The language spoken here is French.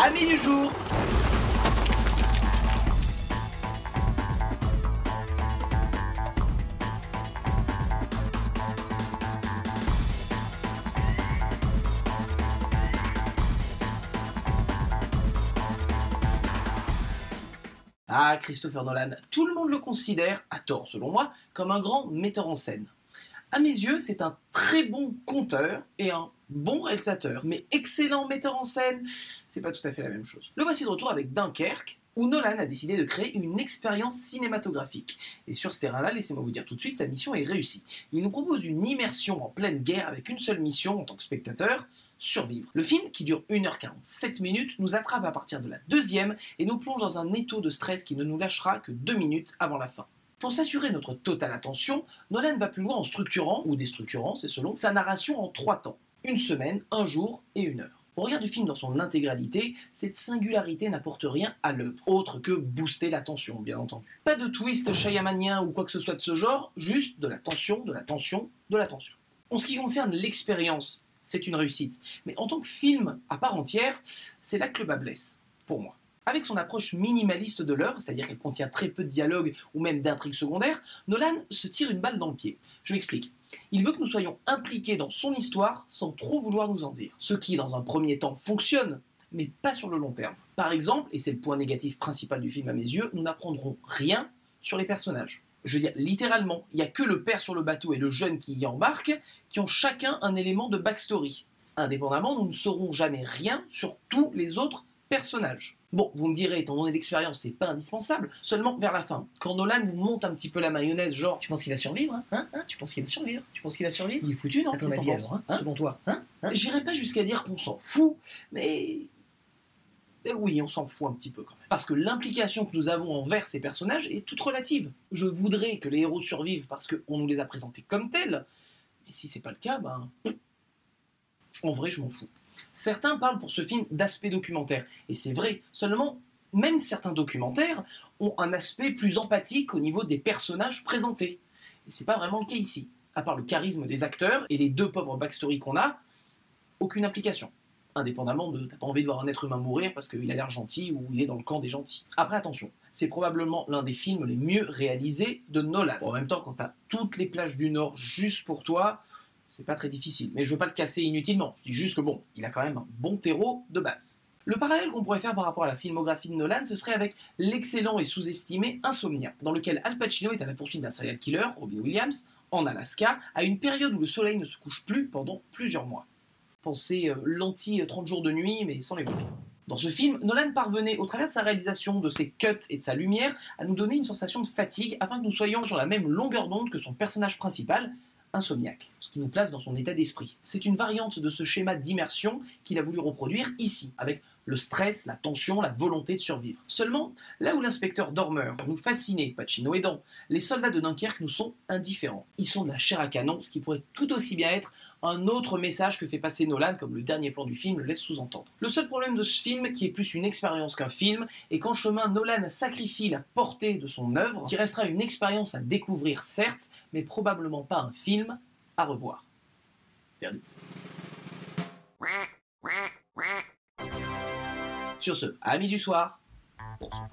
Amis du jour. Ah, Christopher Nolan, tout le monde le considère, à tort selon moi, comme un grand metteur en scène. À mes yeux, c'est un très bon conteur et un bon réalisateur, mais excellent metteur en scène, c'est pas tout à fait la même chose. Le voici de retour avec Dunkerque, où Nolan a décidé de créer une expérience cinématographique. Et sur ce terrain-là, laissez-moi vous dire tout de suite, sa mission est réussie. Il nous propose une immersion en pleine guerre avec une seule mission en tant que spectateur, survivre. Le film, qui dure 1h47 minutes, nous attrape à partir de la deuxième et nous plonge dans un étau de stress qui ne nous lâchera que 2 minutes avant la fin. Pour s'assurer notre totale attention, Nolan va plus loin en structurant, ou déstructurant, c'est selon, sa narration en 3 temps. 1 semaine, 1 jour et 1 heure. Au regard du film dans son intégralité, cette singularité n'apporte rien à l'œuvre, autre que booster la tension, bien entendu. Pas de twist shyamalanien ou quoi que ce soit de ce genre, juste de la tension, de la tension, de la tension. En ce qui concerne l'expérience, c'est une réussite. Mais en tant que film à part entière, c'est là que le bas blesse, pour moi. Avec son approche minimaliste de l'œuvre, c'est-à-dire qu'elle contient très peu de dialogue ou même d'intrigues secondaires, Nolan se tire une balle dans le pied. Je m'explique. Il veut que nous soyons impliqués dans son histoire sans trop vouloir nous en dire. Ce qui, dans un premier temps, fonctionne, mais pas sur le long terme. Par exemple, et c'est le point négatif principal du film à mes yeux, nous n'apprendrons rien sur les personnages. Je veux dire, littéralement, il n'y a que le père sur le bateau et le jeune qui y embarque qui ont chacun un élément de backstory. Indépendamment, nous ne saurons jamais rien sur tous les autres personnages. Bon, vous me direz, étant donné l'expérience, c'est pas indispensable, seulement vers la fin, quand Nolan nous monte un petit peu la mayonnaise, genre, tu penses qu'il va survivre, hein? Tu penses qu'il va survivre? Tu penses qu'il va survivre? Il est foutu, non? À ton avis, alors, hein? Selon toi, hein? J'irai pas jusqu'à dire qu'on s'en fout, mais oui, on s'en fout un petit peu quand même. Parce que l'implication que nous avons envers ces personnages est toute relative. Je voudrais que les héros survivent parce qu'on nous les a présentés comme tels, mais si c'est pas le cas, ben... en vrai, je m'en fous. Certains parlent pour ce film d'aspect documentaire, et c'est vrai, seulement, même certains documentaires ont un aspect plus empathique au niveau des personnages présentés. Et c'est pas vraiment le cas ici. À part le charisme des acteurs et les 2 pauvres backstories qu'on a, aucune implication. Indépendamment de t'as pas envie de voir un être humain mourir parce qu'il a l'air gentil ou il est dans le camp des gentils. Après, attention, c'est probablement l'un des films les mieux réalisés de Nolan. Bon, en même temps, quand t'as toutes les plages du Nord juste pour toi, c'est pas très difficile. Mais je veux pas le casser inutilement. Je dis juste que bon, il a quand même un bon terreau de base. Le parallèle qu'on pourrait faire par rapport à la filmographie de Nolan, ce serait avec l'excellent et sous-estimé Insomnia, dans lequel Al Pacino est à la poursuite d'un serial killer, Robin Williams, en Alaska, à une période où le soleil ne se couche plus pendant plusieurs mois. Pensez l'anti-30 jours de nuit, mais sans les vampires. Dans ce film, Nolan parvenait, au travers de sa réalisation, de ses cuts et de sa lumière, à nous donner une sensation de fatigue afin que nous soyons sur la même longueur d'onde que son personnage principal, insomniaque, ce qui nous place dans son état d'esprit. C'est une variante de ce schéma d'immersion qu'il a voulu reproduire ici, avec le stress, la tension, la volonté de survivre. Seulement, là où l'inspecteur Dormer nous fascinait, Pacino aidant, les soldats de Dunkerque nous sont indifférents. Ils sont de la chair à canon, ce qui pourrait tout aussi bien être un autre message que fait passer Nolan, comme le dernier plan du film le laisse sous-entendre. Le seul problème de ce film, qui est plus une expérience qu'un film, est qu'en chemin, Nolan sacrifie la portée de son œuvre, qui restera une expérience à découvrir certes, mais probablement pas un film à revoir. Perdu. Sur ce, amis du soir, bonsoir.